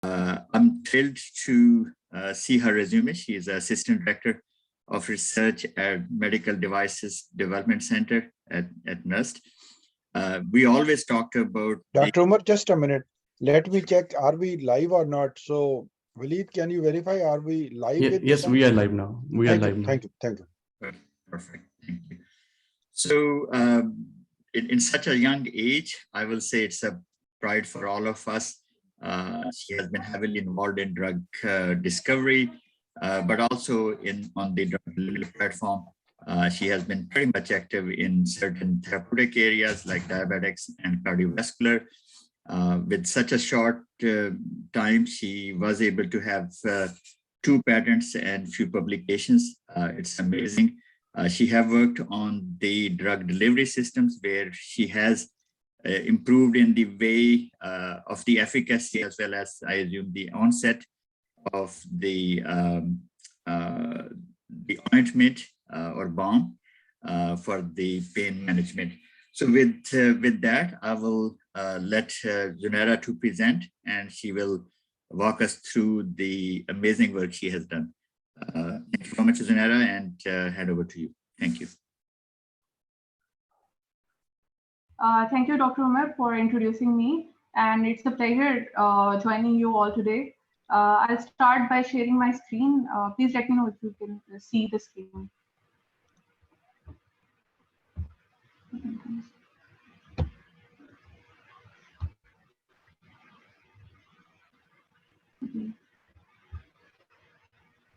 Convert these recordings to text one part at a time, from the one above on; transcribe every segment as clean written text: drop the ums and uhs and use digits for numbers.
I'm thrilled to see her resume. She is Assistant Director of Research at Medical Devices Development Center at NUST. We always talked about— Dr. Umar, just a minute. Let me check, are we live or not? So, Walid, can you verify, are we live? Yeah, yes, we are live now. We are live now. Thank you. Perfect. Thank you. So, in such a young age, I will say it's a pride for all of us. She has been heavily involved in drug discovery, but also on the drug delivery platform. She has been pretty much active in certain therapeutic areas like diabetics and cardiovascular. With such a short time, she was able to have 2 patents and few publications. It's amazing. She have worked on the drug delivery systems where she has improved in the way of the efficacy as well as, I assume, the onset of the ointment or balm for the pain management. So with that, I will let Zunaira to present, and she will walk us through the amazing work she has done. Thank you very much, Zunaira, and hand over to you. Thank you. Thank you, Dr. Umar, for introducing me, and it's a pleasure joining you all today. I'll start by sharing my screen. Please let me know if you can see the screen. Okay.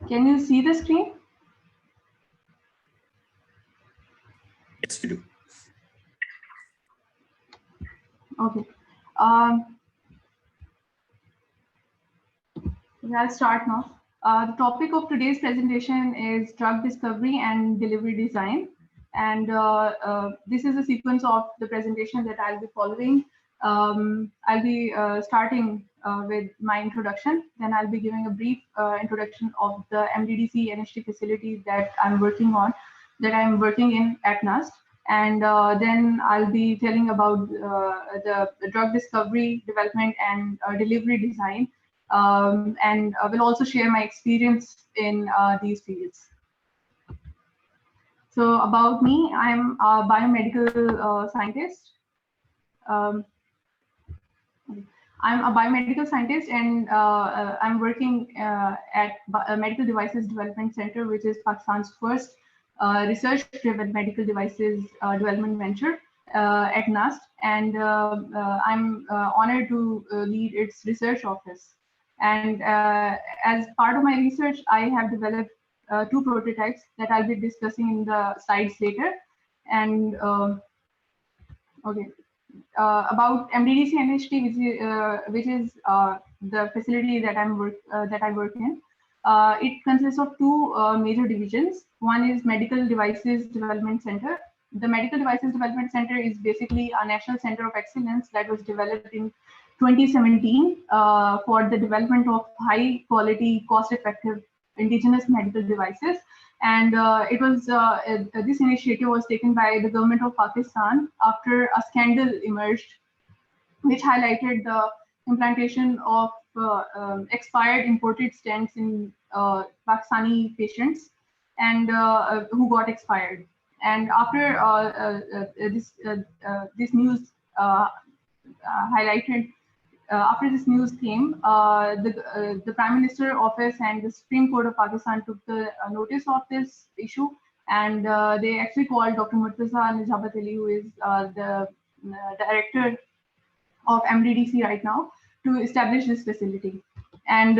Can you see the screen? Yes, we do. Okay. I'll start now. The topic of today's presentation is drug discovery and delivery design. And this is a sequence of the presentation that I'll be following. I'll be starting with my introduction. Then I'll be giving a brief introduction of the MDDC NHT facility that I'm working in at NUST. And then I'll be telling about the drug discovery, development, and delivery design. And I will also share my experience in these fields. So about me, I'm a biomedical scientist. I'm a biomedical scientist, and I'm working at a Medical Devices Development Center, which is Pakistan's first research-driven medical devices development venture at NUST. And I'm honored to lead its research office. And as part of my research, I have developed 2 prototypes that I'll be discussing in the slides later. And okay, about MDDC NHT, which is the facility that I work in. It consists of 2 major divisions. One is Medical Devices Development Center. The Medical Devices Development Center is basically a national center of excellence that was developed in 2017 for the development of high quality, cost-effective indigenous medical devices. And it was this initiative was taken by the government of Pakistan after a scandal emerged, which highlighted the implantation of expired imported stents in Pakistani patients and who got expired. And after this news highlighted, after this news came, the Prime Minister Office and the Supreme Court of Pakistan took the notice of this issue, and they actually called Dr. Murtaza Nijabat Ali, who is the director of MDDC right now, to establish this facility. And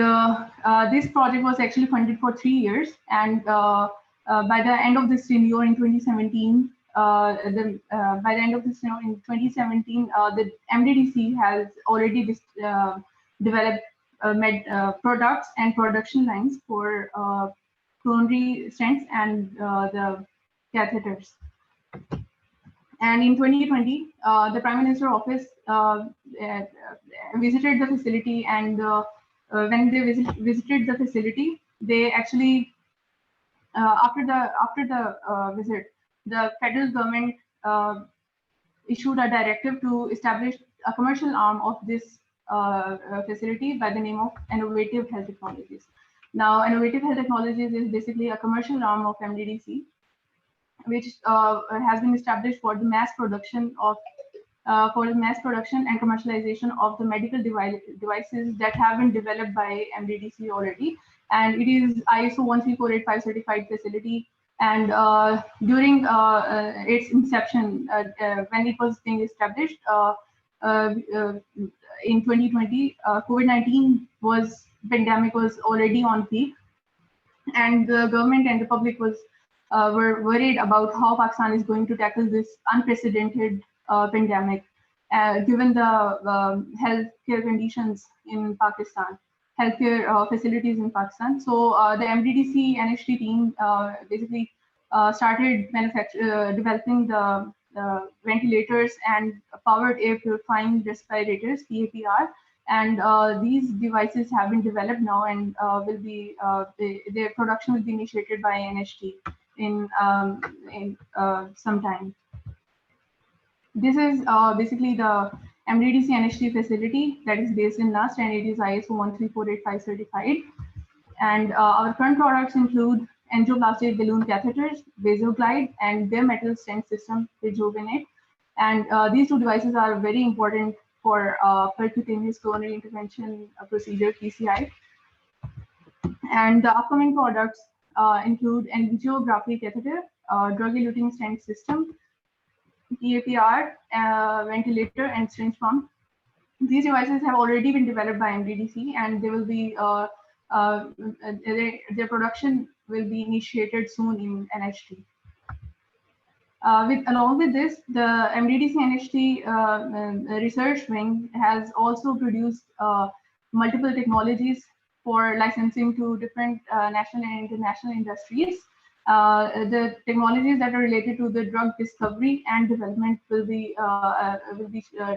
this project was actually funded for 3 years, and by the end of this tenure in 2017, the MDDC has already developed products and production lines for coronary stents and the catheters. And in 2020, the Prime Minister Office visited the facility, and when they visited the facility, they actually after the visit, the federal government issued a directive to establish a commercial arm of this facility by the name of Innovative Health Technologies. Now, Innovative Health Technologies is basically a commercial arm of MDDC, which has been established for the mass production and commercialization of the medical devices that have been developed by MDDC already. And it is ISO 13485 certified facility. And during its inception, when it was being established in 2020, COVID-19 pandemic was already on peak, and the government and the public were worried about how Pakistan is going to tackle this unprecedented pandemic, given the healthcare conditions in Pakistan, healthcare facilities in Pakistan. So the MDDC NHT team basically started developing the ventilators and powered air purifying respirators, PAPR. And these devices have been developed now, and will be their production will be initiated by NHT in some time. This is basically the MDDC NHT facility that is based in NUST, and it is ISO 13485 certified. And our current products include angioplastic balloon catheters, Vasoglide, and bare metal stent system, Rejuvenate. And these two devices are very important for percutaneous coronary intervention procedure, PCI. And the upcoming products include angiography catheter, drug-eluting stent system, PAPR, ventilator, and syringe pump. These devices have already been developed by MDDC, and they will be their production will be initiated soon in NHT. Along with this, the MDDC NHT research wing has also produced multiple technologies for licensing to different national and international industries. The technologies that are related to the drug discovery and development will be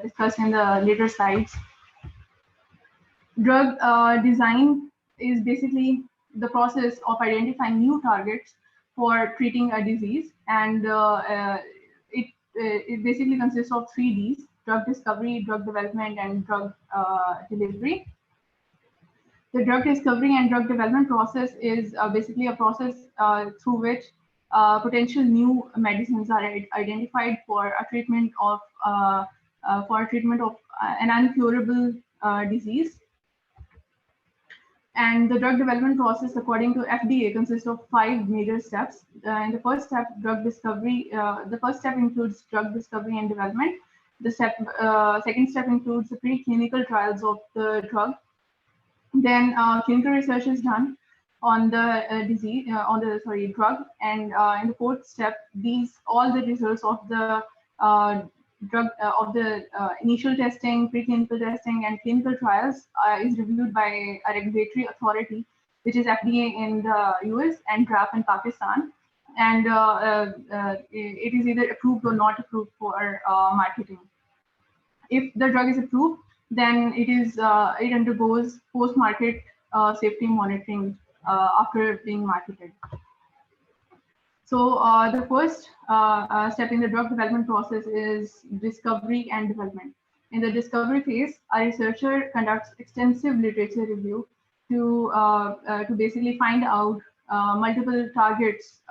discussed in the later slides. Drug design is basically the process of identifying new targets for treating a disease, and it basically consists of 3 Ds: drug discovery, drug development, and drug delivery. The drug discovery and drug development process is basically a process through which potential new medicines are identified for a treatment of an incurable disease. And the drug development process, according to FDA, consists of 5 major steps. In the first step, drug discovery, the first step includes drug discovery and development. The second step includes the preclinical trials of the drug. Then clinical research is done on the drug, and in the fourth step, all the results of the drug initial testing, preclinical testing, and clinical trials is reviewed by a regulatory authority, which is FDA in the US and DRAP in Pakistan, and it is either approved or not approved for marketing. If the drug is approved, then it undergoes post-market safety monitoring after being marketed. So the first step in the drug development process is discovery and development. In the discovery phase, a researcher conducts extensive literature review to basically find out multiple targets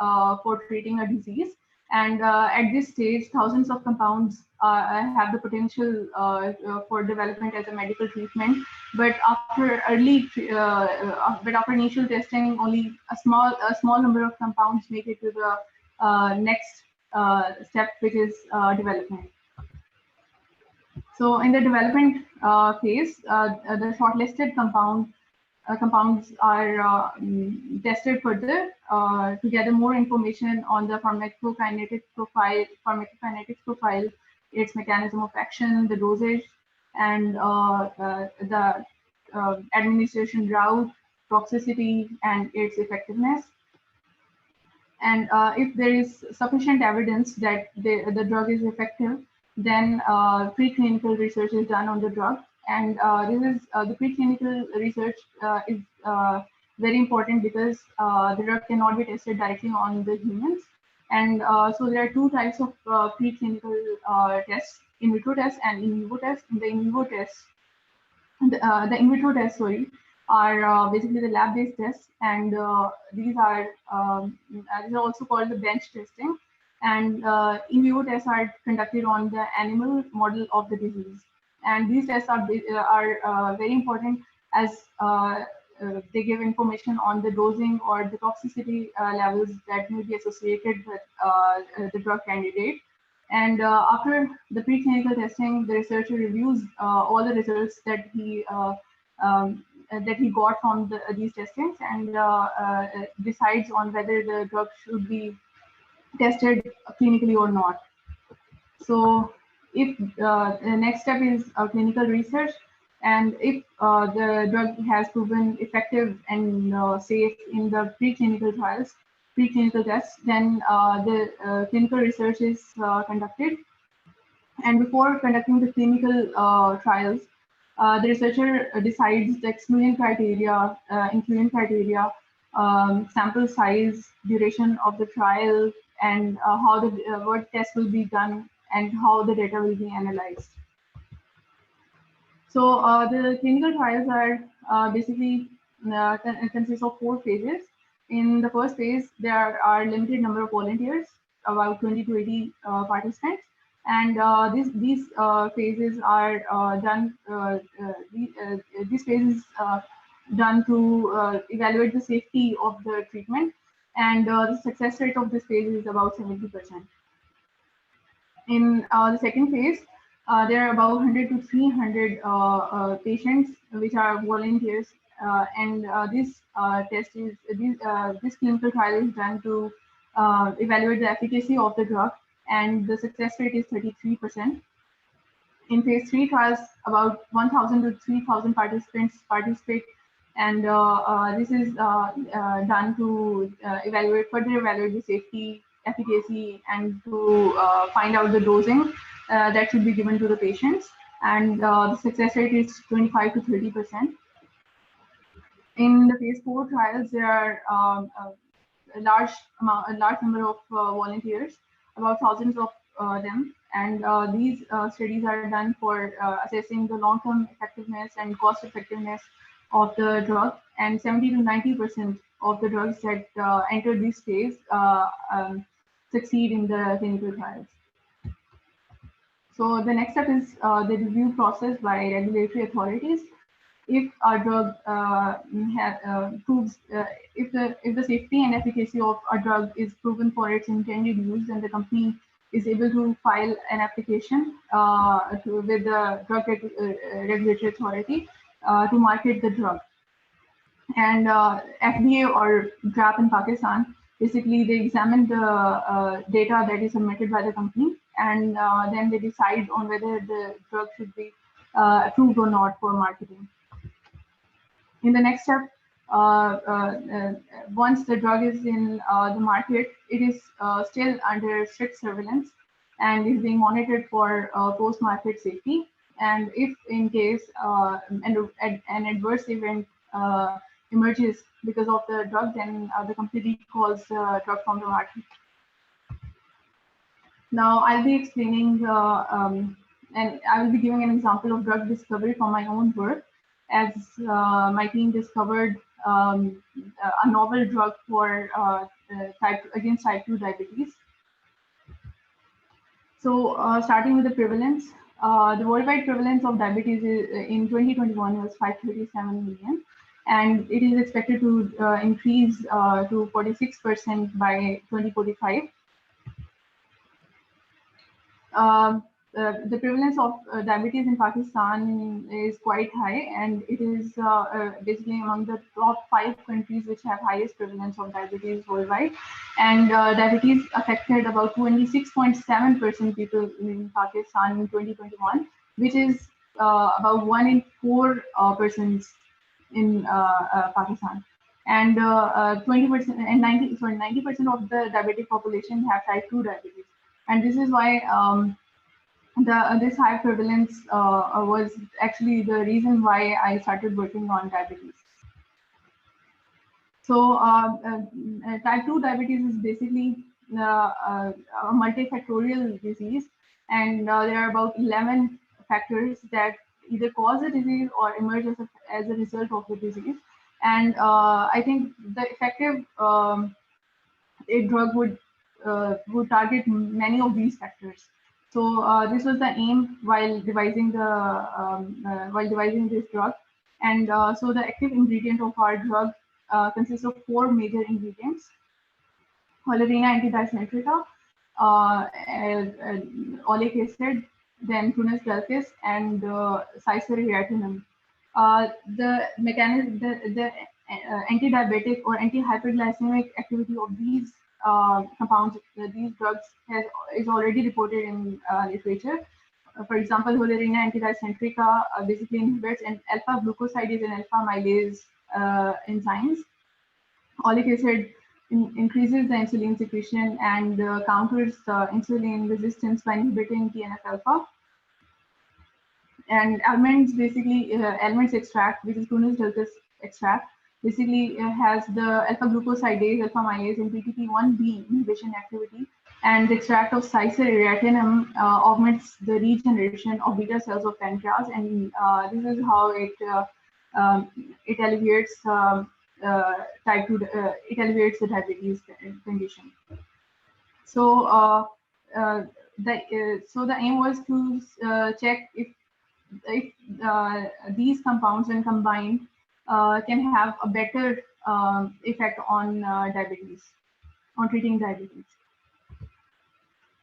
for treating a disease. And at this stage, thousands of compounds have the potential for development as a medical treatment. But after initial testing, only a small number of compounds make it to the next step, which is development. So in the development phase, the shortlisted compounds are tested further to gather more information on the pharmacokinetics profile, its mechanism of action, the dosage, and the administration route, toxicity, and its effectiveness. And if there is sufficient evidence that the drug is effective, then preclinical research is done on the drug. And this is the preclinical research is very important because the drug cannot be tested directly on the humans. And so there are 2 types of preclinical tests: in vitro tests and in vivo tests. In the in vivo tests, The in vitro tests, sorry, are basically the lab-based tests, and these are also called the bench testing. And in vivo tests are conducted on the animal model of the disease. And these tests are very important as they give information on the dosing or the toxicity levels that may be associated with the drug candidate. And after the preclinical testing, the researcher reviews all the results that he got from these testings, and decides on whether the drug should be tested clinically or not. So if the next step is clinical research, and if the drug has proven effective and safe in the preclinical tests, then the clinical research is conducted. And before conducting the clinical trials, the researcher decides the exclusion criteria, inclusion criteria, sample size, duration of the trial, and how what tests will be done and how the data will be analyzed. So the clinical trials are basically consist of 4 phases. In the first phase, there are limited number of volunteers, about 20 to 80 participants, and these phases are done. These phases done to evaluate the safety of the treatment, and the success rate of this phase is about 70%. In the second phase, there are about 100 to 300 patients, which are volunteers, and this clinical trial is done to evaluate the efficacy of the drug, and the success rate is 33%. In phase 3 trials, about 1,000 to 3,000 participants participate, and this is done to further evaluate the safety, efficacy, and to find out the dosing that should be given to the patients. And the success rate is 25 to 30%. In the phase 4 trials, there are a large number of volunteers, about thousands of them, and these studies are done for assessing the long-term effectiveness and cost effectiveness of the drug, and 70 to 90% of the drugs that enter this phase succeed in the clinical trials. So the next step is the review process by regulatory authorities. If a drug proves, if the safety and efficacy of a drug is proven for its intended use, then the company is able to file an application with the drug regulatory authority to market the drug. And FDA or DRAP in Pakistan, basically they examine the data that is submitted by the company, and then they decide on whether the drug should be approved or not for marketing. In the next step, once the drug is in the market, it is still under strict surveillance and is being monitored for post-market safety. And if in case an adverse event emerges because of the drug, then the company recalls the drug from the market. Now I'll be explaining and I will be giving an example of drug discovery from my own work, as my team discovered a novel drug for against type 2 diabetes. So starting with the prevalence, the worldwide prevalence of diabetes in 2021 was 537 million, and it is expected to increase to 46% by 2045. The prevalence of diabetes in Pakistan is quite high, and it is basically among the top 5 countries which have highest prevalence of diabetes worldwide. And diabetes affected about 26.7% people in Pakistan in 2021, which is about 1 in 4 persons in Pakistan. And 20% and 90% of the diabetic population have type 2 diabetes, and this is why this high prevalence was actually the reason why I started working on diabetes. So type 2 diabetes is basically a multifactorial disease, and there are about 11 factors that either cause the disease or emerge as a result of the disease. And I think the effective a drug would target many of these factors. So this was the aim while devising this drug. And so the active ingredient of our drug consists of 4 major ingredients: Hollerina antidisnitrita, oleic acid, then Prunus dulcis, and cicereatinum. The mechanism, the anti-diabetic or anti-hyperglycemic activity of these compounds, these drugs, is already reported in literature. For example, Hollerina antidisnitrita basically inhibits an alpha-glucosidase and alpha-amylase enzymes. Oleic acid increases the insulin secretion and counters insulin resistance by inhibiting TNF-alpha. And almonds, basically, almonds extract, which is Prunus dulcis extract, basically has the alpha-glucosidase, alpha-amylase, and PTP1B inhibition activity. And the extract of cicereatinum augments the regeneration of beta cells of pancreas, and this is how it alleviates type 2. It alleviates the diabetes condition. So the aim was to check if these compounds, when combined, can have a better effect on diabetes, on treating diabetes.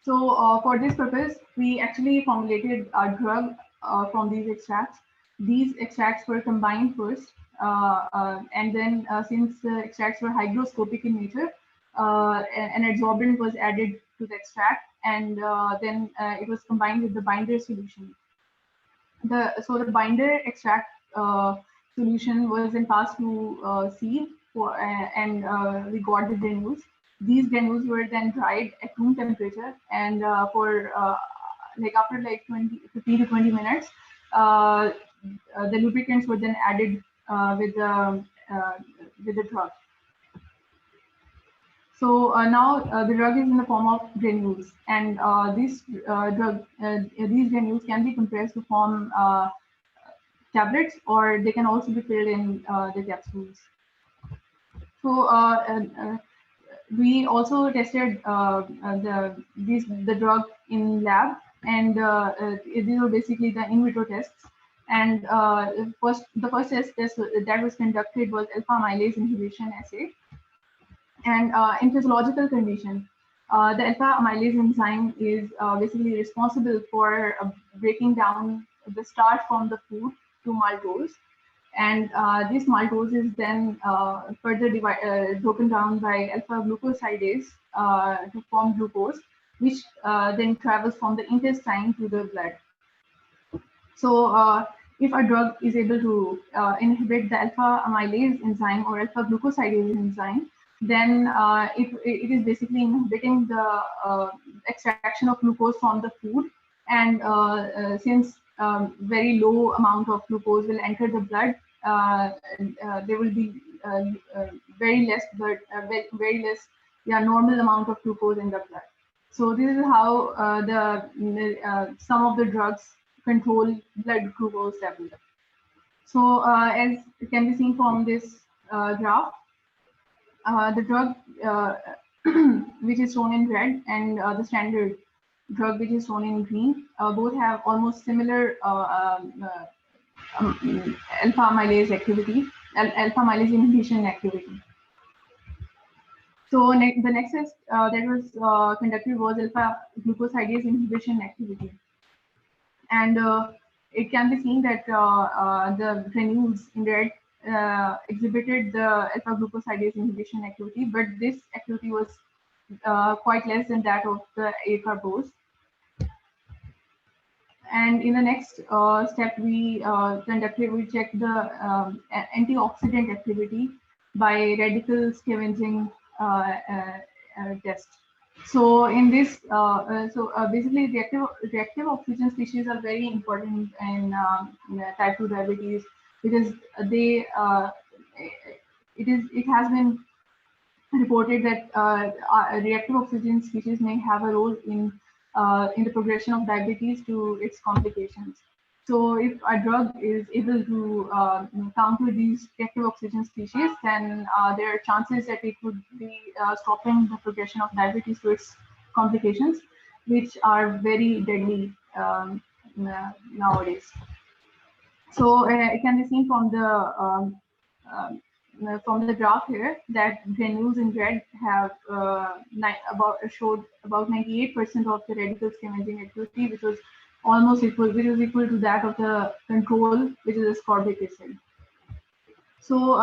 So for this purpose, we actually formulated a drug from these extracts. These extracts were combined first, and then since the extracts were hygroscopic in nature, an adsorbent was added to the extract, and then it was combined with the binder solution. So the binder extract solution was then passed to sieve and we got the granules. These granules were then dried at room temperature, and for after 15 to 20 minutes, the lubricants were then added with the drug. So now the drug is in the form of granules, and these granules can be compressed to form tablets, or they can also be filled in the capsules. So we also tested the drug in lab, and these were basically the in vitro tests. And the first test that was conducted was alpha-amylase inhibition assay. And in physiological condition, the alpha-amylase enzyme is basically responsible for breaking down the starch from the food to maltose. And this maltose is then further broken down by alpha-glucosidase to form glucose, which then travels from the intestine to the blood. So if a drug is able to inhibit the alpha-amylase enzyme or alpha-glucosidase enzyme, then it is basically inhibiting the extraction of glucose from the food. And since very low amount of glucose will enter the blood, there will be very less normal amount of glucose in the blood. So this is how some of the drugs control blood glucose level. So as can be seen from this graph, the drug which is shown in red and the standard drug which is shown in green both have almost similar alpha-amylase activity, alpha-amylase inhibition activity. So the next test that was conducted was alpha-glucosidase inhibition activity. And it can be seen that the granules in red exhibited the alpha-glucosidase inhibition activity, but this activity was quite less than that of the A-carbose. And in the next step, we checked the antioxidant activity by radical scavenging test. So in this, basically reactive oxygen species are very important in type 2 diabetes, because they it has been reported that reactive oxygen species may have a role in the progression of diabetes to its complications. So if a drug is able to counter these reactive oxygen species, then there are chances that it would be stopping the progression of diabetes to its complications, which are very deadly nowadays. So it can be seen from the graph here that granules in red have showed about 98% of the radical scavenging activity, which was almost equal, to that of the control, which is ascorbic acid. So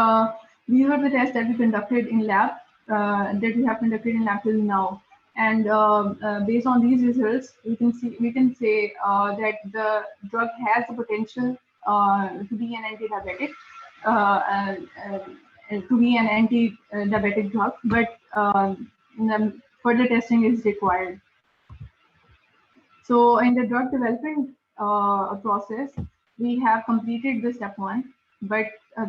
these were the tests that we conducted in lab, till now. And based on these results, we can say that the drug has the potential to be an anti-diabetic, drug, but further testing is required. So in the drug development process, we have completed the step 1, but from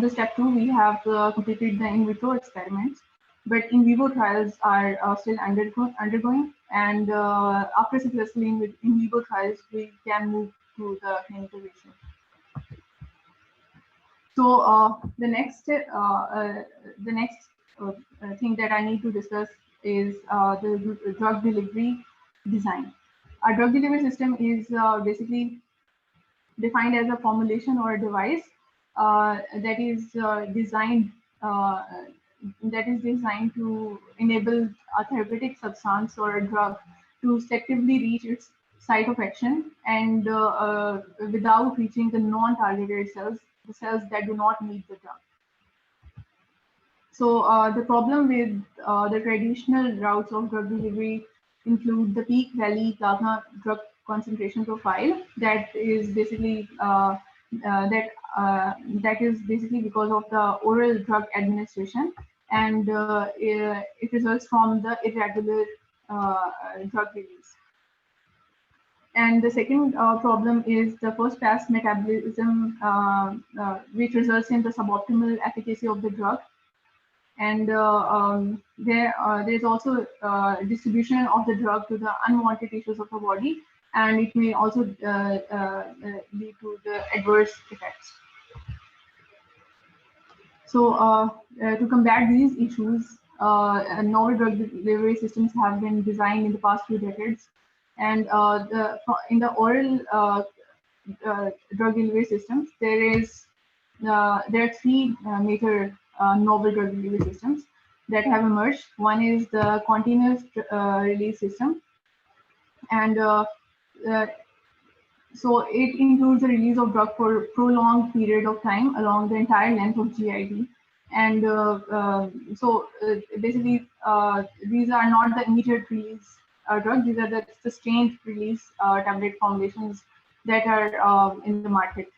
the step 2, we have completed the in vitro experiments, but in vivo trials are still undergoing, and after successfully in vivo trials, we can move to the clinical research. So the next thing that I need to discuss is the drug delivery design. Our drug delivery system is basically defined as a formulation or a device that is designed to enable a therapeutic substance or a drug to selectively reach its site of action and without reaching the non-targeted cells, the cells that do not need the drug. So the problem with the traditional routes of drug delivery include the peak valley plasma drug concentration profile that is basically because of the oral drug administration, and it results from the irregular drug release. And the second problem is the first pass metabolism, which results in the suboptimal efficacy of the drug. And there is also distribution of the drug to the unwanted tissues of the body, and it may also lead to the adverse effects. So to combat these issues, novel drug delivery systems have been designed in the past few decades, and in the oral drug delivery systems, there are 3 major novel drug delivery systems that have emerged. One is the continuous release system, and so it includes the release of drug for a prolonged period of time along the entire length of GID. And basically, these are not the immediate release drugs; these are the sustained release tablet formulations that are in the market.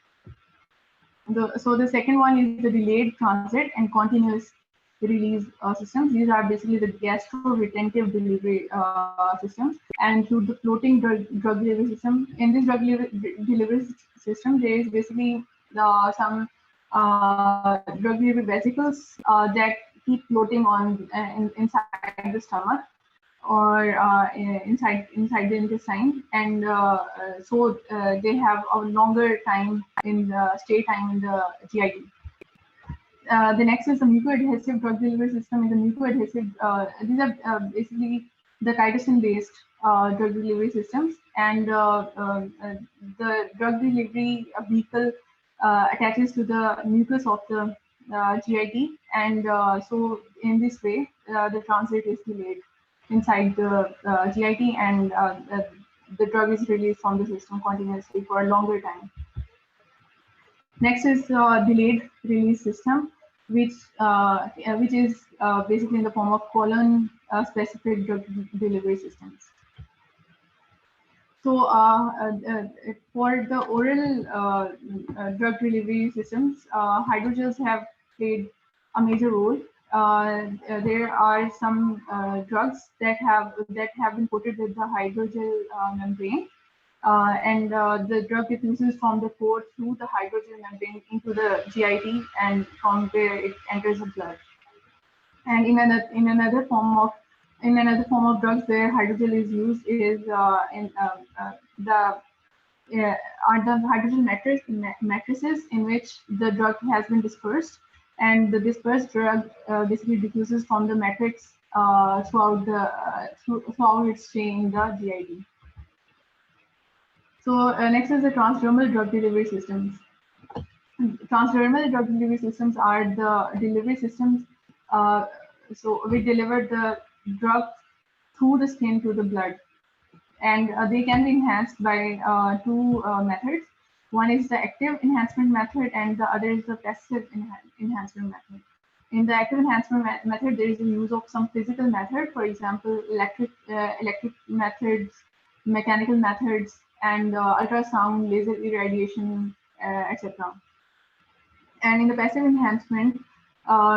So the second one is the delayed transit and continuous release systems. These are basically the gastro-retentive delivery systems, and through the floating drug delivery system. In this drug delivery system, there is basically some drug delivery vesicles that keep floating on inside the stomach or inside the intestine, and so they have a longer time in the stay time in the GID. The next is the mucoadhesive drug delivery system. In the mucoadhesive, these are basically the chitosan-based drug delivery systems, and the drug delivery vehicle attaches to the mucus of the GID, and so in this way, the transit is delayed inside the GID, and the drug is released from the system continuously for a longer time. Next is delayed release system, which is basically in the form of colon-specific drug delivery systems. So for the oral drug delivery systems, hydrogels have played a major role. There are some drugs that have been coated with the hydrogel membrane, and the drug diffuses from the pore through the hydrogel membrane into the GID, and from there it enters the blood. And in another form of drugs where hydrogel is used is the are the hydrogen matrices in which the drug has been dispersed, and the dispersed drug basically diffuses from the matrix throughout its chain in the GID. So next is the transdermal drug delivery systems. Transdermal drug delivery systems are the delivery systems. So we deliver the drug through the skin to the blood, and they can be enhanced by two methods. One is the active enhancement method, and the other is the passive enhancement method. In the active enhancement method, there is the use of some physical method, for example, electric methods, mechanical methods, and ultrasound, laser irradiation, etc. And in the passive enhancement,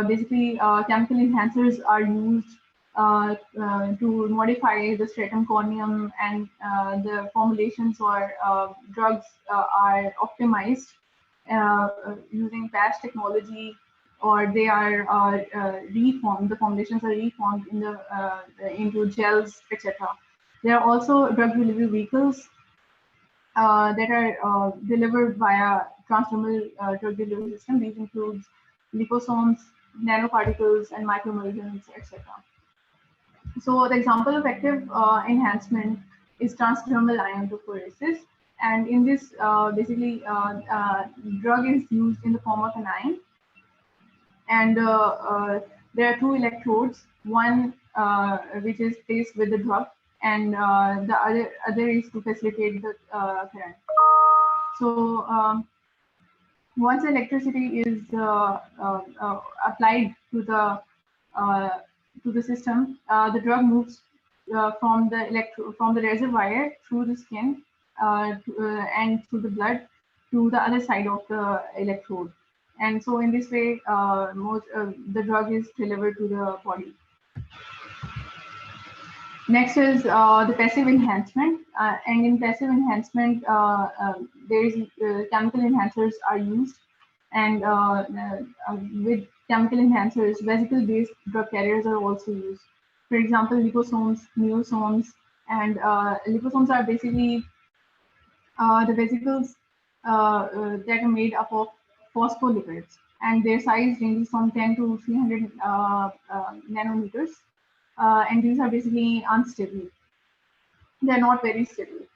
basically chemical enhancers are used to modify the stratum corneum, and the formulations or drugs are optimized using patch technology, or they are reformed. The formulations are reformed in into gels, etc. There are also drug delivery vehicles that are delivered via transdermal drug delivery system. These include liposomes, nanoparticles, and microemulsions, etc. So the example of active enhancement is transdermal iontophoresis, and in this basically drug is used in the form of an ion, and there are two electrodes, one which is placed with the drug, and the other is to facilitate the current. So once electricity is applied to the system, the drug moves from the reservoir through the skin and through the blood to the other side of the electrode. And so in this way, the drug is delivered to the body. Next is the passive enhancement, and in passive enhancement, there is chemical enhancers are used, and with chemical enhancers, vesicle-based drug carriers are also used. For example, liposomes, neosomes, and liposomes are basically the vesicles that are made up of phospholipids, and their size ranges from 10 to 300 nanometers. And these are basically unstable. They're not very stable.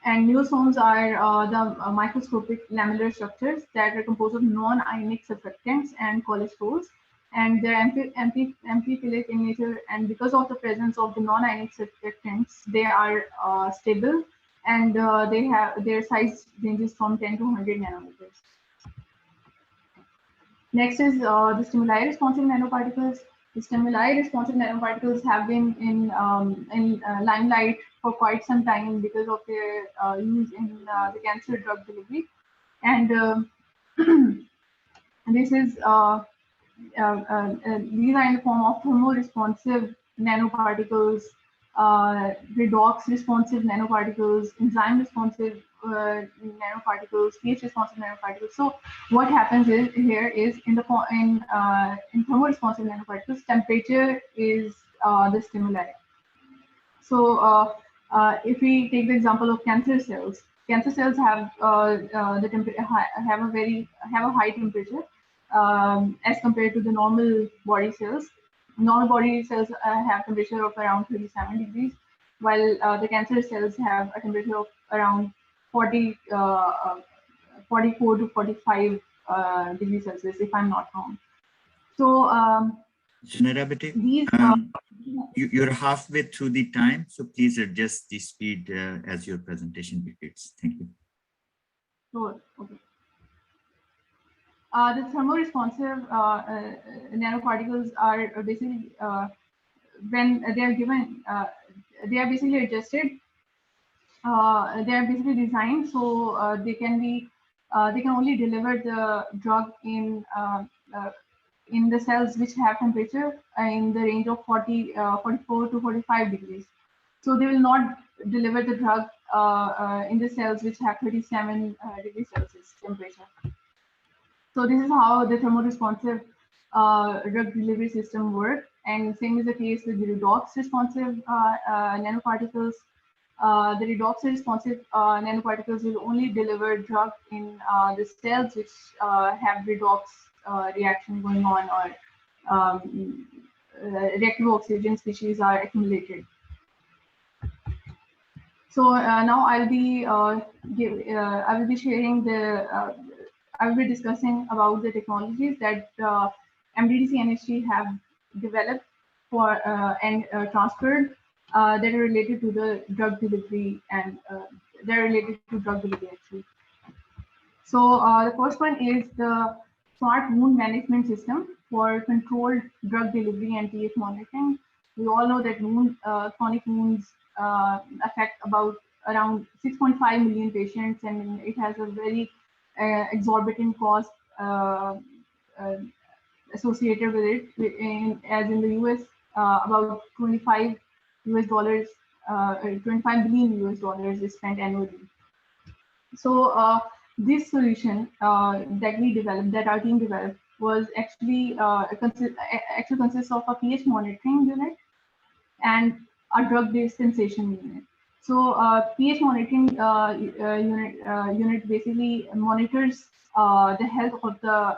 And neosomes are the microscopic lamellar structures that are composed of non-ionic surfactants and cholesterols, and they're amphiphilic in nature. And because of the presence of the non-ionic surfactants, they are stable, and they have their size ranges from 10 to 100 nanometers. Next is the stimuli-responsive nanoparticles. The stimuli-responsive nanoparticles have been in limelight for quite some time because of their use in the cancer drug delivery, and this is these are in the form of thermoresponsive nanoparticles, redox-responsive nanoparticles, enzyme-responsive nanoparticles, pH-responsive nanoparticles. So what happens is in thermoresponsive nanoparticles, temperature is the stimuli. So if we take the example of cancer cells have have a high temperature as compared to the normal body cells. Normal body cells have temperature of around 37 degrees, while the cancer cells have a temperature of around 44 to 45 degrees Celsius, if I'm not wrong. So Zunaira, you're halfway through the time, so please adjust the speed as your presentation repeats. Thank you. Sure. Okay. The thermoresponsive nanoparticles are basically when they are given, they are basically adjusted. They are basically designed so they can only deliver the drug in the cells which have temperature in the range of 44 to 45 degrees. So they will not deliver the drug in the cells which have 37 degrees Celsius temperature. So this is how the thermoresponsive drug delivery system works, and same is the case with the redox responsive nanoparticles. the redox-responsive nanoparticles will only deliver drug in the cells which have redox reaction going on, or reactive oxygen species are accumulated. So now I will be sharing I will be discussing about the technologies that MDDC NHG have developed for and transferred that are related to the drug delivery, and they're related to drug delivery actually. So the first one is the smart wound management system for controlled drug delivery and pH monitoring. We all know that chronic wounds affect around 6.5 million patients, and it has a very exorbitant cost associated with it. As in the US, about $25 billion is spent annually. So this solution that we developed, that our team developed, was actually consists of a pH monitoring unit and a drug dispensation unit. So pH monitoring unit basically monitors the health of the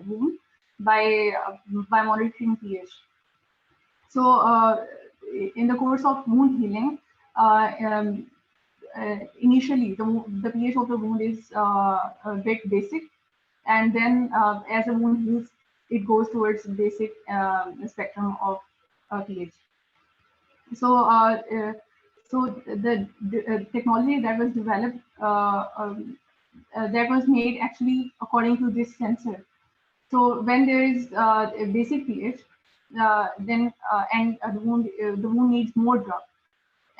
wound by monitoring pH. So in the course of wound healing, initially the pH of the wound is a bit basic, and then as the wound heals, it goes towards the basic spectrum of pH. So the technology that was developed that was made actually according to this sensor. So when there is a basic pH, then the wound needs more drug.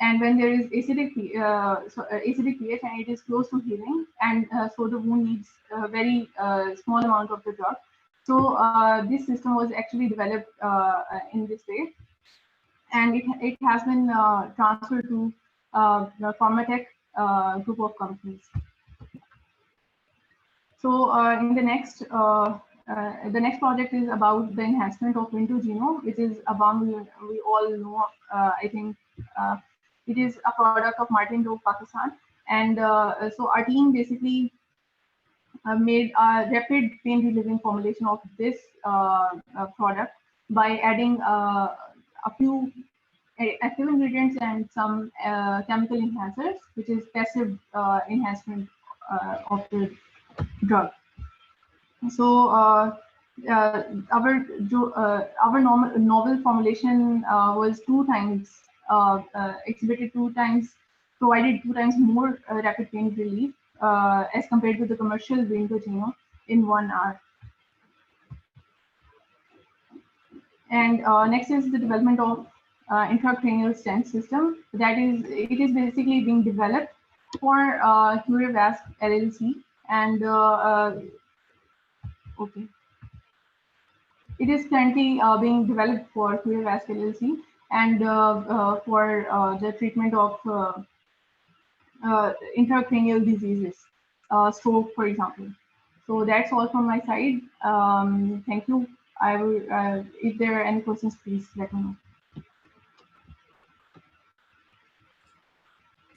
And when there is acidic pH and it is close to healing, and so the wound needs a very small amount of the drug. So this system was actually developed in this way, and it has been transferred to the Pharmatech group of companies. So in the next project is about the enhancement of Window genome, which is a balm we all know. I think it is a product of Martin Rowe, Pakistan, and so our team basically made a rapid pain relieving formulation of this product by adding a few active ingredients and some chemical enhancers, which is passive enhancement of the drug. So our novel formulation was 2 times exhibited 2 times, provided 2 times more rapid pain relief as compared to the commercial Window genome in 1 hour. And next is the development of intracranial stent system. It is basically being developed for CuraVasc LLC, and okay, it is currently being developed for CuraVasc LLC, and for the treatment of intracranial diseases, stroke, for example. So that's all from my side. Thank you. I will, if there are any questions, please let me know.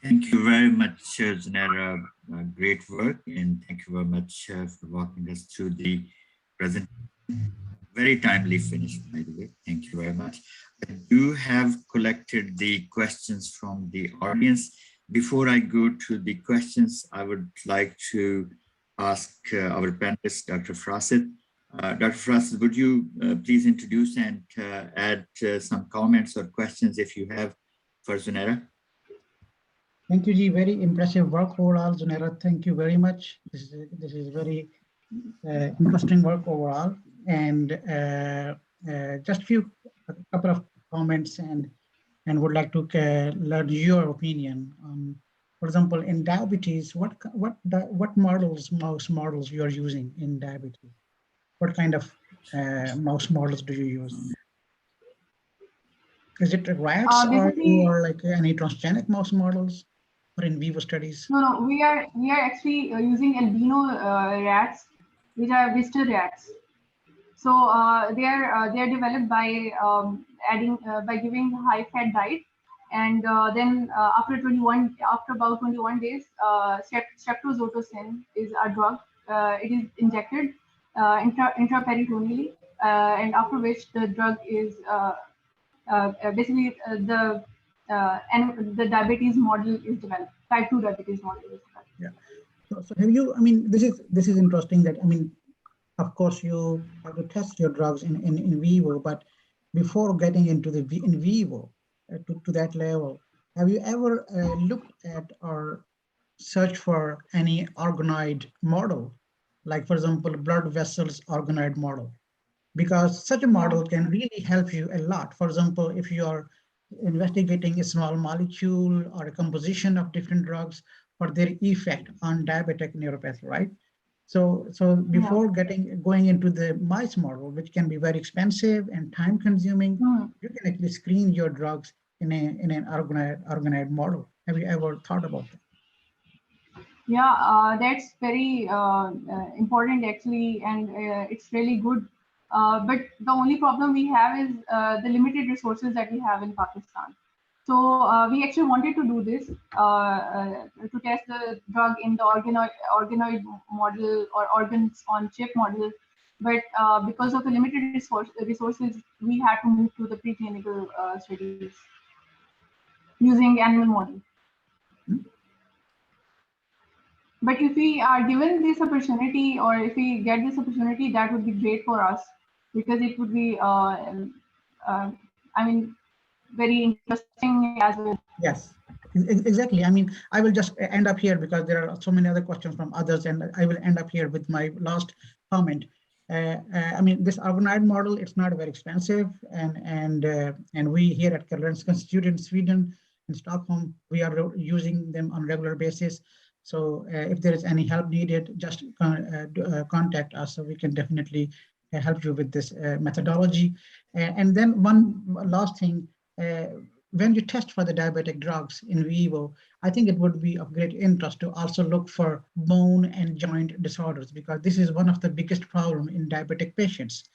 Thank you very much, Zunaira. Great work, and thank you very much for walking us through the presentation. Very timely finished, by the way. Thank you very much. I do have collected the questions from the audience. Before I go to the questions, I would like to ask our panelist, Dr. Frasit. Dr. Frasit, would you please introduce and add some comments or questions if you have for Zunaira? Thank you, Ji. Very impressive work overall, Zunaira. Thank you very much. This is very interesting work overall. And just a couple of comments, and would like to learn your opinion on, for example, in diabetes, what mouse models you are using in diabetes? What kind of mouse models do you use? Is it rats or like any transgenic mouse models or in vivo studies? No, we are actually using albino rats, which are blister rats. So they are developed by giving high fat diet And then after about 21 days, streptozotocin is a drug. It is injected intraperitoneally, and after which the drug is basically the diabetes model is developed. Type 2 diabetes model is developed. Yeah. So have you? I mean, this is interesting. That I mean, of course, you have to test your drugs in vivo, but before getting into the in vivo to that level, have you ever looked at or searched for any organoid model, like for example, blood vessels organoid model? Because such a model can really help you a lot. For example, if you are investigating a small molecule or a composition of different drugs for their effect on diabetic neuropathy, right? So before going into the mice model, which can be very expensive and time consuming, you can actually screen your drugs in an organoid model. Have you ever thought about that? Yeah, that's very important actually, and it's really good. But the only problem we have is the limited resources that we have in Pakistan. So we actually wanted to do this to test the drug in the organoid model or organs on chip model. But because of the limited resources, we had to move to the preclinical studies using animal model. But if we are given this opportunity, or if we get this opportunity, that would be great for us, because it would be, I mean, very interesting as well. Yes, exactly. I mean, I will just end up here because there are so many other questions from others, and I will end up here with my last comment. I mean, this organoid model, it's not very expensive, and we here at Karolinska Institute in Sweden, in Stockholm, we are using them on a regular basis. So if there is any help needed, just contact us, so we can definitely help you with this methodology. And then one last thing, when you test for the diabetic drugs in vivo, I think it would be of great interest to also look for bone and joint disorders, because this is one of the biggest problems in diabetic patients,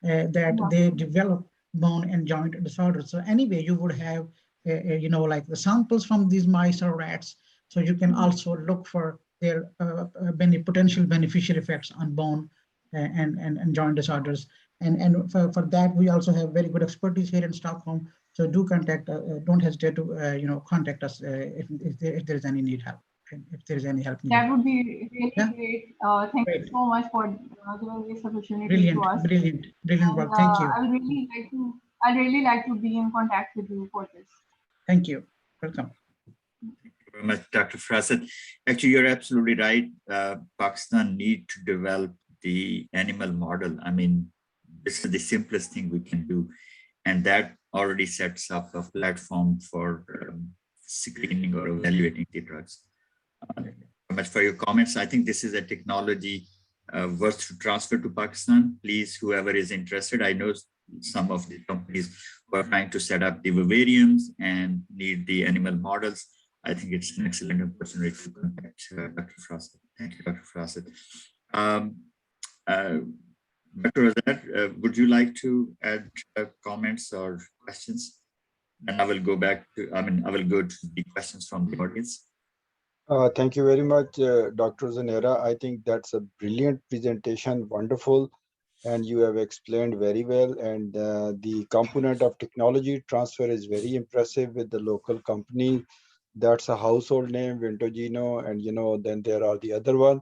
that they develop bone and joint disorders. So anyway, you would have, you know, like the samples from these mice or rats, so you can also look for their potential beneficial effects on bone and joint disorders. And for that, we also have very good expertise here in Stockholm. So do contact, don't hesitate to you know, contact us if there is any help. If there is any help needed. That would be really great. Thank you so much for giving this opportunity to us. Brilliant And, work. Thank you. I'd really like to be in contact with you for this. Thank you. Welcome. Very much, Dr. Frasit. Actually, you're absolutely right. Pakistan need to develop the animal model. I mean, this is the simplest thing we can do, and that already sets up a platform for screening or evaluating the drugs. Very much for your comments. I think this is a technology worth to transfer to Pakistan. Please, whoever is interested, I know some of the companies who are trying to set up the vivariums and need the animal models. I think it's an excellent opportunity to contact Dr. Frasit. Thank you, Dr. Frasit. Dr. Azad, would you like to add comments or questions? And I will go back to, I will go to the questions from the audience. Thank you very much, Dr. Zunaira. I think that's a brilliant presentation, wonderful, and you have explained very well. And the component of technology transfer is very impressive with the local company. That's a household name, Ventogeno, and you know, then there are the other one.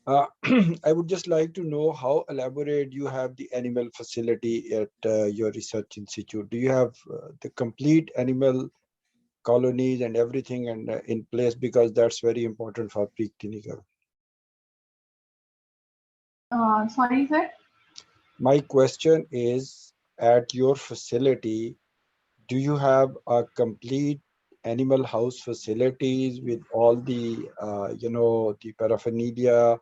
I would just like to know how elaborate you have the animal facility at your research institute. Do you have the complete animal colonies and everything and in place, because that's very important for preclinical? Sorry, sir? My question is, at your facility, do you have a complete animal house facilities with all the, you know, the paraphernalia,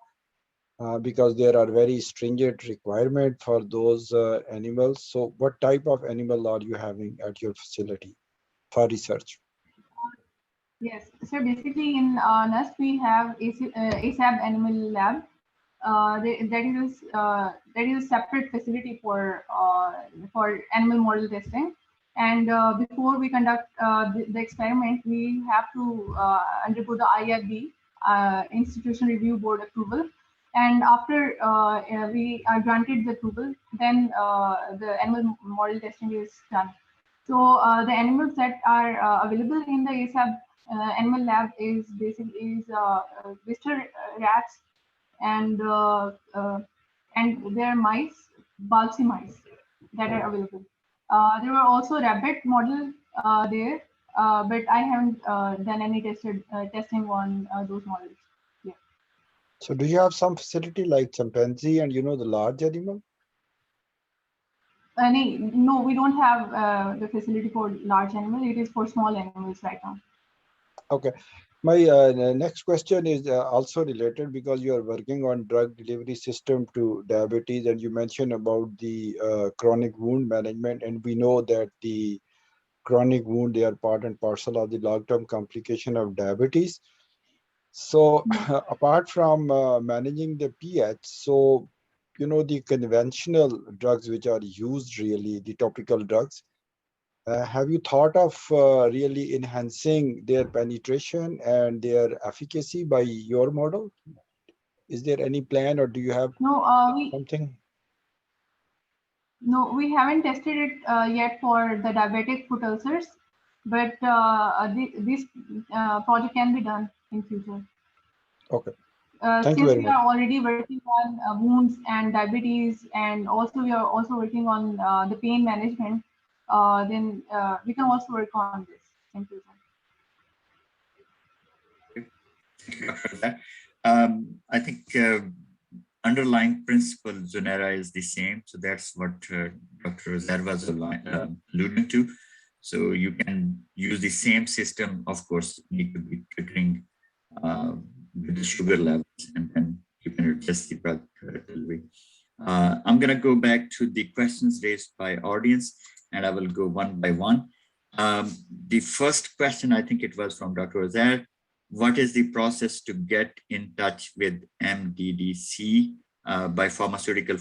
because there are very stringent requirements for those animals. So what type of animal are you having at your facility for research? Yes, so basically in NUST we have ASAP Animal Lab. That is a separate facility for animal model testing. And before we conduct the experiment, we have to undergo the IRB, Institution Review Board approval. And after we are granted the approval, then the animal model testing is done. So the animals that are available in the ASAP animal lab is basically blister rats and there are mice, Balsi mice that are available. There were also rabbit model there, but I haven't done any testing on those models. Yeah. So do you have some facility like chimpanzee and, you know, the large animal? No, we don't have the facility for large animal. It is for small animals right now. Okay. My next question is also related because you are working on drug delivery system to diabetes, and you mentioned about the chronic wound management, and we know that the chronic wound, they are part and parcel of the long-term complication of diabetes. So apart from managing the pH, so, you know, the conventional drugs which are used really, the topical drugs, have you thought of really enhancing their penetration and their efficacy by your model? Is there any plan, or do you have something? No, we haven't tested it yet for the diabetic foot ulcers, but this project can be done in future. Okay. Thank you Since very we much. are already working on wounds and diabetes, and also we are also working on the pain management, then we can also work on this in future. Thank you for that. I think underlying principle, Zunaira, is the same. So that's what Dr. Rosaire was alluding to. So you can use the same system, of course, you need to be triggering with the sugar levels, and then you can adjust the drug delivery. I'm going to go back to the questions raised by audience, and I will go one by one. The first question, I think it was from Dr. Rosaire. What is the process to get in touch with MDDC by pharmaceutical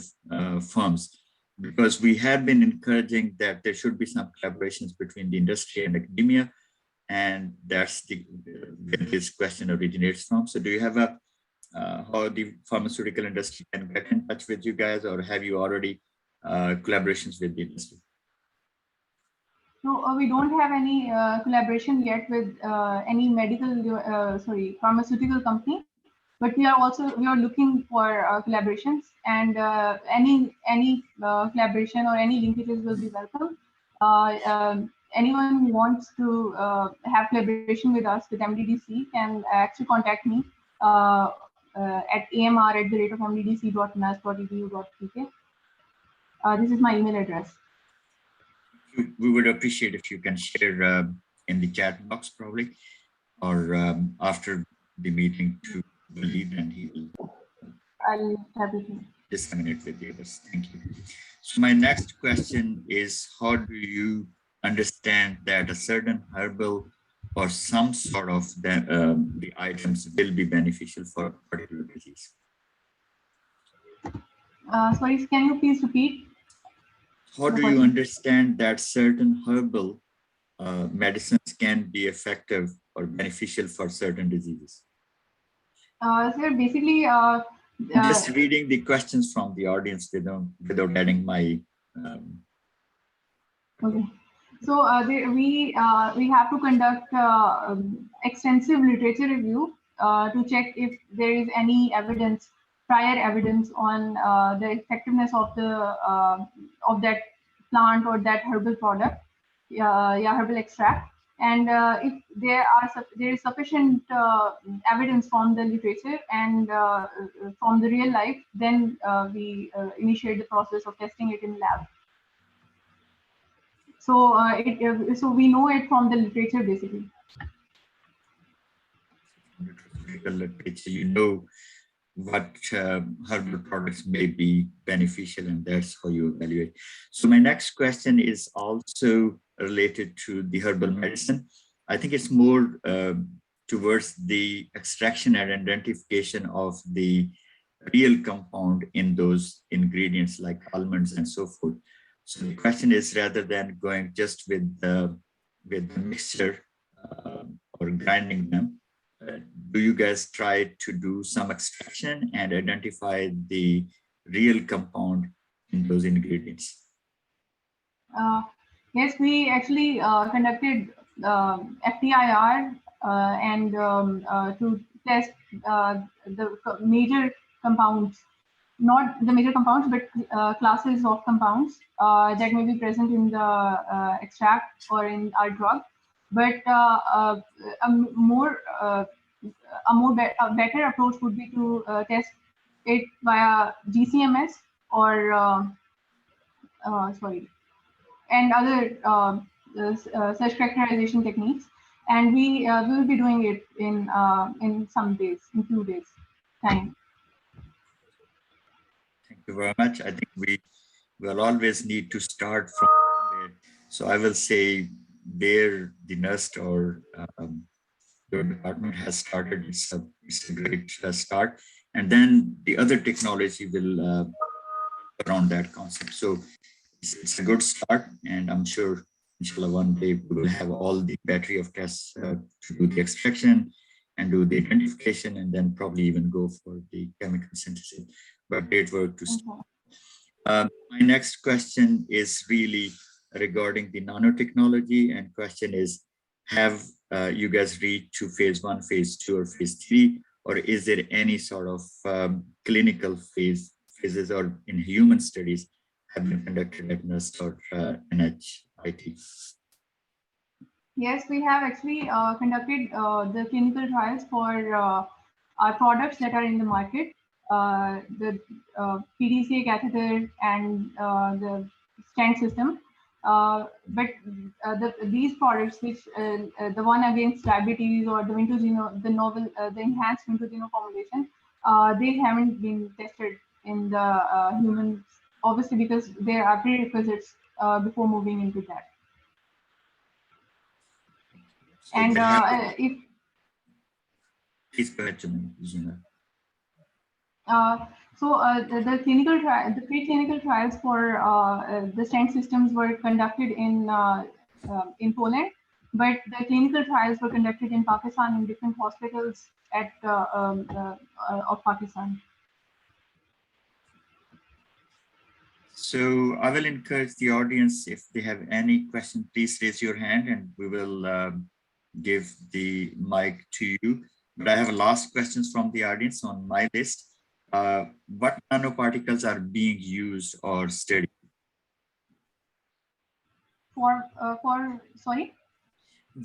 firms? Because we have been encouraging that there should be some collaborations between the industry and academia, and that's where this question originates from. So do you have a how the pharmaceutical industry can get in touch with you guys, or have you already collaborations with the industry? No, we don't have any collaboration yet with any pharmaceutical company, but we are looking for collaborations, and any collaboration or any linkages will be welcome. Anyone who wants to have collaboration with us with MDDC can actually contact me at amr@mddc.nus.edu.pk. This is my email address. We would appreciate if you can share in the chat box probably, or after the meeting to the lead, and he will disseminate with the others. Thank you. So my next question is, how do you understand that a certain herbal or some sort of the items will be beneficial for a particular disease? Sorry, can you please repeat? How do you understand that certain herbal medicines can be effective or beneficial for certain diseases? So basically, just reading the questions from the audience without adding my. Okay, so we have to conduct extensive literature review to check if there is any evidence, prior evidence on the effectiveness of that plant or that herbal product, herbal extract, and if there is sufficient evidence from the literature and from the real life, then we initiate the process of testing it in lab. So so we know it from the literature basically. You know what herbal products may be beneficial, and that's how you evaluate. So my next question is also related to the herbal medicine. I think it's more towards the extraction and identification of the real compound in those ingredients like almonds and so forth. So the question is, rather than going just with the mixture or grinding them, do you guys try to do some extraction and identify the real compound in those ingredients? Yes, we actually conducted FTIR and to test the major compounds, not the major compounds, but classes of compounds that may be present in the extract or in our drug. But a better approach would be to test it via GCMS or and other such characterization techniques. And we will be doing it in some days, in few days time. Thank you very much. I think we will always need to start from there. So I will say where the NUST or your department has started, it's a great start. And then the other technology will around that concept. So it's a good start, and I'm sure, inshallah, one day we will have all the battery of tests to do the extraction and do the identification, and then probably even go for the chemical synthesis. But great work to start. My next question is really regarding the nanotechnology, and question is, have you guys reached to phase 1, phase 2, or phase 3, or is there any sort of clinical phases or in human studies have been conducted at NUST or NHIT? Yes, we have actually conducted the clinical trials for our products that are in the market, the PDCA catheter and the Stent system. But these products, which the one against diabetes or the the enhanced Ventosino formulation, they haven't been tested in the humans, obviously, because there are prerequisites before moving into that. So and if please go ahead, Zunaira. The clinical trial, the preclinical trials for the Stent systems were conducted in Poland, but the clinical trials were conducted in Pakistan in different hospitals at of Pakistan. So I will encourage the audience, if they have any question, please raise your hand and we will give the mic to you. But I have a last questions from the audience on my list. What nanoparticles are being used or studied? Sorry?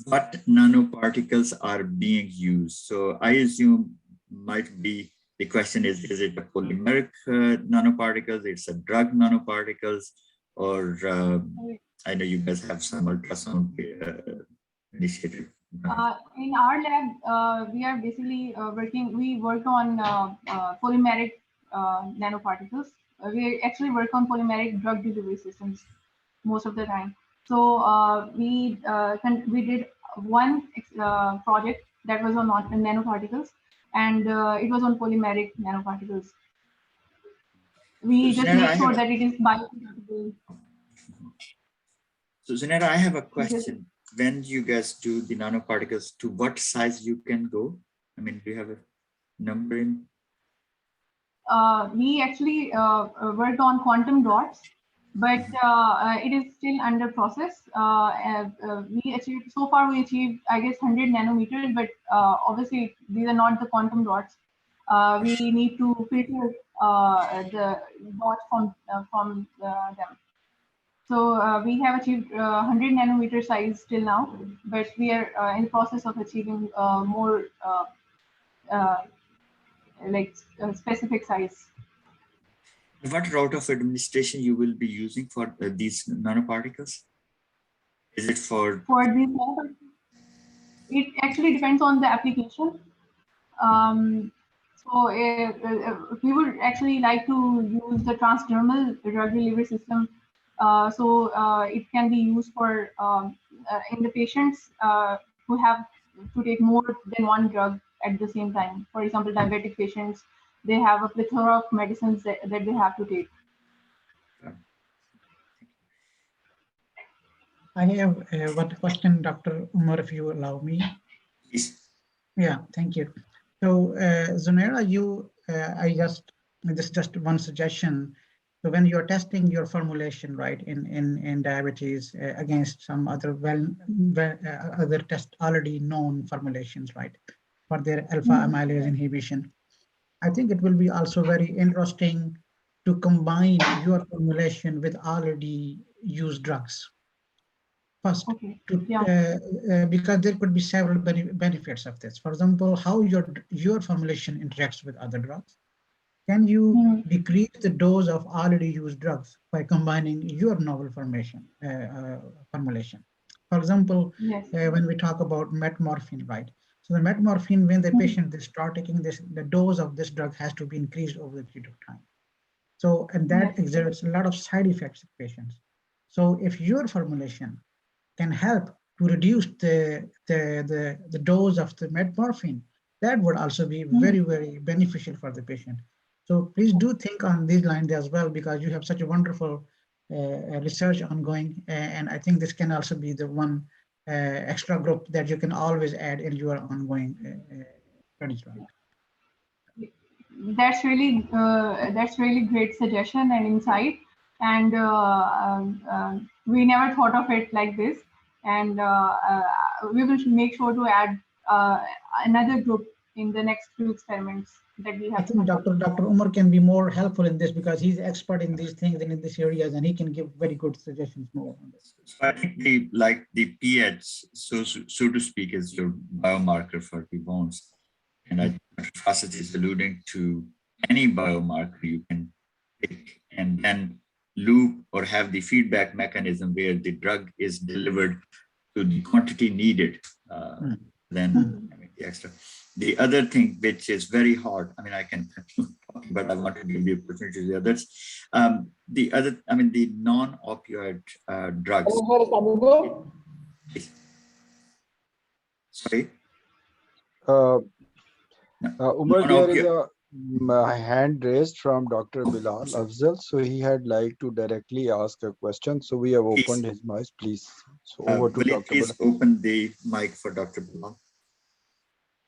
What nanoparticles are being used? So I assume might be, the question is it a polymeric nanoparticles, it's a drug nanoparticles, or I know you guys have some ultrasound initiative. In our lab, we are basically we work on polymeric nanoparticles. We actually work on polymeric drug delivery systems most of the time. So we did one project that was on nanoparticles, and it was on polymeric nanoparticles. We just make sure that it is biocompatible. So Zunaira, I have a question. When you guys do the nanoparticles, to what size you can go? I mean, do you have a number in? We actually worked on quantum dots, but it is still under process. We achieved, so far we achieved, I guess, 100 nanometers, but obviously these are not the quantum dots. We need to filter the dots from them. So we have achieved 100 nanometer size till now, but we are in the process of achieving more specific size. What route of administration you will be using for these nanoparticles? Is it for these nanoparticles? It actually depends on the application. So we would actually like to use the transdermal drug delivery system. So it can be used for in the patients who have to take more than one drug at the same time. For example, diabetic patients, they have a plethora of medicines that they have to take. I have one question, Dr. Umar, if you allow me. Please. Yeah, thank you. So, Zunaira, this is just one suggestion. So when you're testing your formulation, right, in diabetes against some other other test already known formulations, right, for their alpha amylase inhibition, I think it will be also very interesting to combine your formulation with already used drugs first, Okay. because there could be several benefits of this. For example, how your formulation interacts with other drugs. Can you decrease the dose of already used drugs by combining your novel formulation? For example, when we talk about metmorphine, right? So the metmorphine, when the patient they start taking this, the dose of this drug has to be increased over the period of time. So, and that exerts a lot of side effects in patients. So if your formulation can help to reduce the dose of the metmorphine, that would also be very, very beneficial for the patient. So please do think on these lines as well, because you have such a wonderful research ongoing. And I think this can also be the one extra group that you can always add in your ongoing studies. That's really great suggestion and insight. And we never thought of it like this. And we will make sure to add another group in the next few experiments that we have. I think Dr. Umar can be more helpful in this because he's expert in these things and in these areas, and he can give very good suggestions more on this. So I think the pH, so to speak, is your biomarker for the bones. And I think Dr. Fasit is alluding to any biomarker you can pick and then loop or have the feedback mechanism where the drug is delivered to the quantity needed, then the extra. The other thing which is very hard, I mean, I can continue talking, but I want to give the opportunity to the others. The non-opioid drugs. Sorry? Umar, there is a hand raised from Dr. Bilal Afzal, so he had like to directly ask a question. So we have opened his mic, please. So over to Dr. Please open the mic for Dr. Bilal.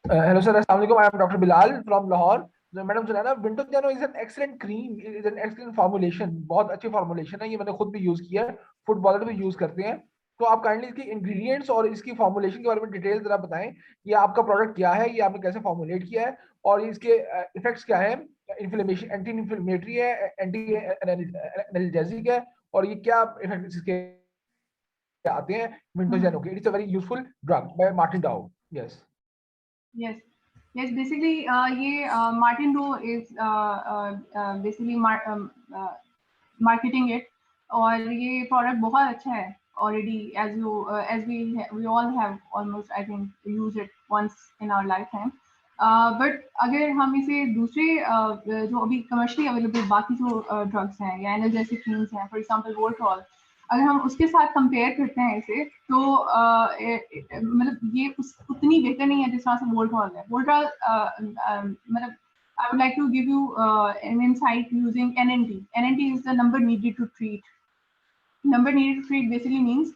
Hello, sir. Assalamualaikum. I am Dr. Bilal from Lahore. So, Madam Zunaira, Vinto is an excellent cream. It is an excellent formulation. बहुत अच्छी formulation है. ये मैंने खुद भी use किया है. Footballer भी use करते हैं. तो आप काइंडली इसकी इंग्रेडिएंट्स और इसकी फॉर्मुलेशन के बारे में डिटेल जरा बताएं. ये आपका प्रोडक्ट क्या है, ये आपने कैसे फॉर्मुलेट किया है और इसके इफेक्ट्स क्या हैं. इन्फ्लेमेशन, एंटी इन्फ्लेमेटरी है, एंटी एनाल्जेसिक है और ये क्या इफेक्ट्स इसके आते हैं विंटोजेनो के. It's a very useful drug bye Martin डाउ. Yes, basically ये Martin Doe is basically marketing it और ये product बहुत अच्छा है already, as we all have almost I think used it once in our lifetime. But अगर हम इसे दूसरे जो अभी commercially available बाकी जो drugs हैं या analgesic creams हैं, for example Voltol, अगर हम उसके साथ कंपेयर करते हैं इसे तो मतलब ये उतनी बेहतर नहीं है जिस तरह से वोल्ट्रॉल है. वोल्ट्रॉल मतलब I would like to give you an insight using NNT. NNT is the number needed to treat. Number needed to treat basically means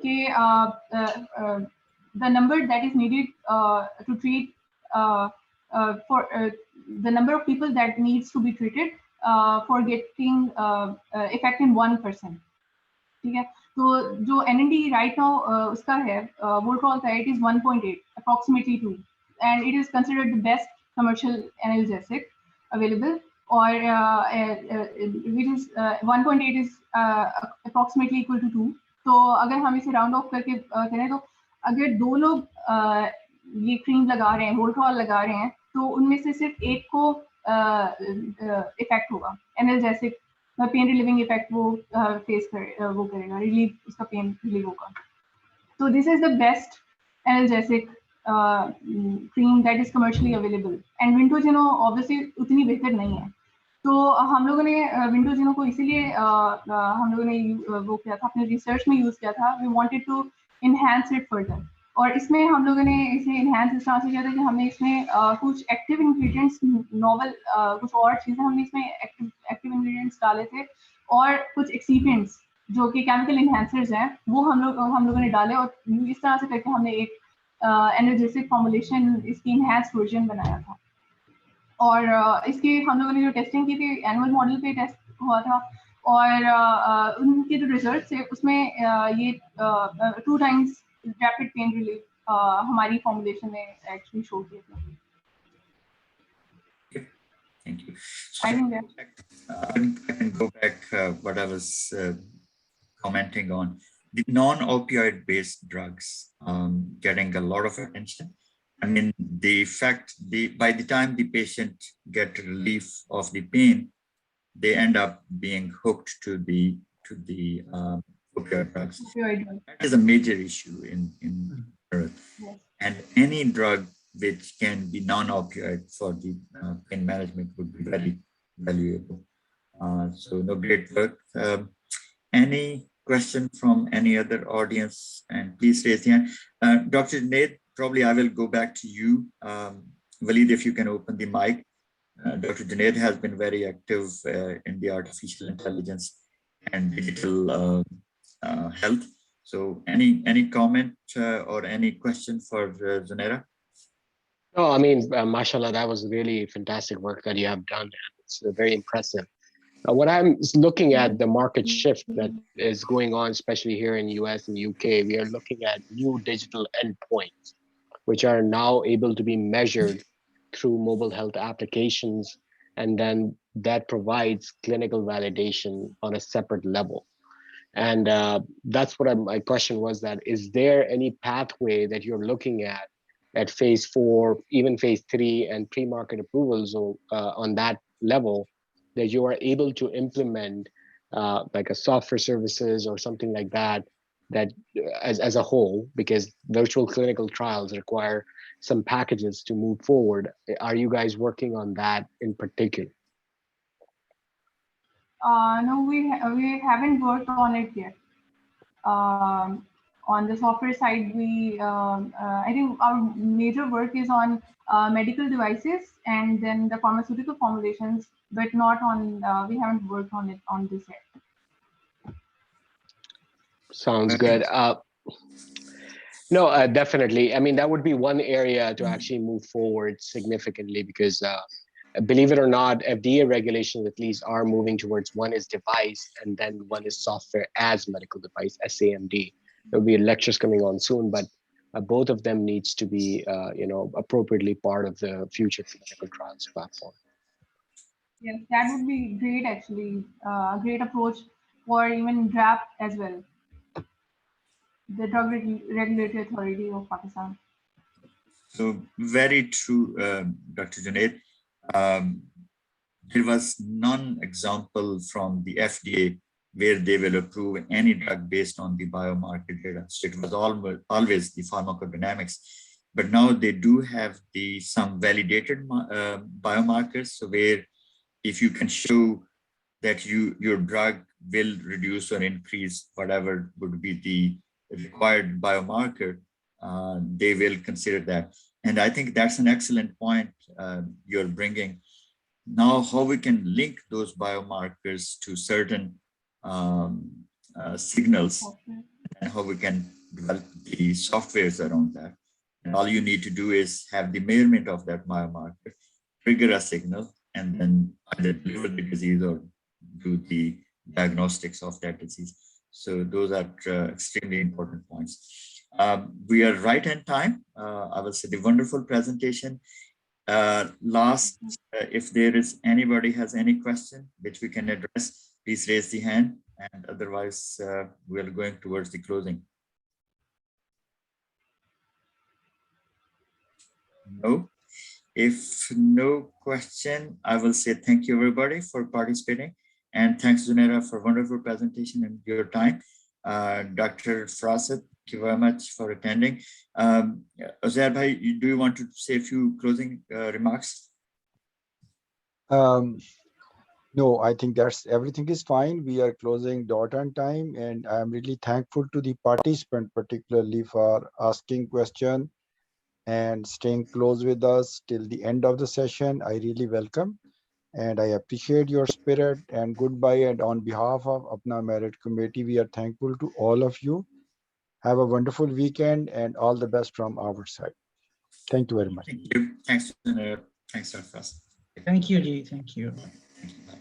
कि the number that is needed to treat for the number of people that needs to be treated for getting effect in 1%. ठीक है. तो जो NNT right now उसका है Voltral का, it is 1.8 approximately 2 and it is considered the best commercial analgesic available or which is 1.8 is approximately equal to 2. तो अगर हम इसे राउंड ऑफ करके करें तो अगर दो लोग ये क्रीम लगा रहे हैं, वोल्ट्रॉल लगा रहे हैं, तो उनमें से सिर्फ एक को इफेक्ट होगा एनाल्जेसिक पेन रिलीविंग इफेक्ट वो फेस वो करेगा, रिलीव उसका पेन रिलीव होगा. तो this is the best analgesic cream that is commercially available and Wintogeno obviously उतनी बेहतर नहीं है. तो हम लोगों ने विंटोजिनो को इसीलिए हम लोगों ने वो किया था, अपने रिसर्च में यूज किया था. We wanted to enhance it further और इसमें हम लोगों ने इसे इनहैंस इस तरह से किया था कि हमने इसमें कुछ एक्टिव इंग्रेडिएंट्स नॉवल कुछ और चीज़ें हमने इसमें एक्टिव इंग्रेडिएंट्स डाले थे और कुछ एक्सीपिएंट्स जो कि केमिकल इन्हेंसर्स हैं, वो हम लोगों ने डाले और इस तरह से करके हमने एक एनर्जेटिक फॉर्मुलेशन, इसकी इनहैंस वर्जन बनाया था। और इसकी हम लोगों ने जो टेस्टिंग की थी एनिमल मॉडल पे टेस्ट हुआ था, और उनके जो रिजल्ट थे उसमें ये 2 times रैपिड पेन रिलीफ हमारी फॉर्मुलेशन ने एक्चुअली शो किया था। Thank you. I think I can go back what I was commenting on. The non-opioid based drugs getting a lot of attention. I mean, by the time the patient get relief of the pain, they end up being hooked to the opioid drugs. That is a major issue in Earth. Yes. And any drug which can be non-opioid for the pain management would be very valuable. So no, great work. Any question from any other audience? And please raise your hand. Dr. Nate, probably I will go back to you. Walid, if you can open the mic. Dr. Junaid has been very active in the artificial intelligence and digital health. So any comment or any question for Zunaira? No, I mean, mashallah, that was really fantastic work that you have done. It's very impressive. What I'm looking at, the market shift that is going on, especially here in US and UK, we are looking at new digital endpoints, which are now able to be measured through mobile health applications. And then that provides clinical validation on a separate level. And that's what my question was, that is there any pathway that you're looking at phase 4, even phase 3 and pre-market approvals on that level, that you are able to implement like a software services or something like that, that as a whole, because virtual clinical trials require some packages to move forward. Are you guys working on that in particular? No, we haven't worked on it yet. On the software side, I think our major work is on medical devices and then the pharmaceutical formulations, but not on, we haven't worked on it on this yet. Sounds good. No, definitely. I mean, that would be one area to actually move forward significantly, because believe it or not, FDA regulations at least are moving towards, one is device and then one is software as medical device, SAMD. There'll be lectures coming on soon, but both of them needs to be, appropriately part of the future clinical trials platform. Yes, that would be great, actually. Great approach for even DRAP as well, the Drug Regulatory Authority of Pakistan. So very true, Dr. Junaid. There was none example from the FDA where they will approve any drug based on the biomarker data. So it was always the pharmacodynamics. But now they do have some validated biomarkers, so where if you can show that your drug will reduce or increase whatever would be the required biomarker, they will consider that. And I think that's an excellent point you're bringing. Now, how we can link those biomarkers to certain signals, and how we can develop the softwares around that. And all you need to do is have the measurement of that biomarker, trigger a signal, and then either deliver the disease or do the diagnostics of that disease. So those are extremely important points. We are right in time. I will say the wonderful presentation. If there is anybody has any question which we can address, please raise the hand, and otherwise we are going towards the closing. No. If no question, I will say thank you everybody for participating, and thanks Zunaira for wonderful presentation and your time. Dr. Frasit, thank you very much for attending. Uzair bhai, do you want to say a few closing remarks? No, I think everything is fine. We are closing dot on time, and I'm really thankful to the participant, particularly for asking question and staying close with us till the end of the session. I really welcome. And I appreciate your spirit, and goodbye. And on behalf of APPNA MERIT Committee, we are thankful to all of you. Have a wonderful weekend and all the best from our side. Thank you very much. Thank you. Thanks, Zunaira. Thanks, Dr. Frost. Thank you, Ji. Thank you. Thank you. Bye.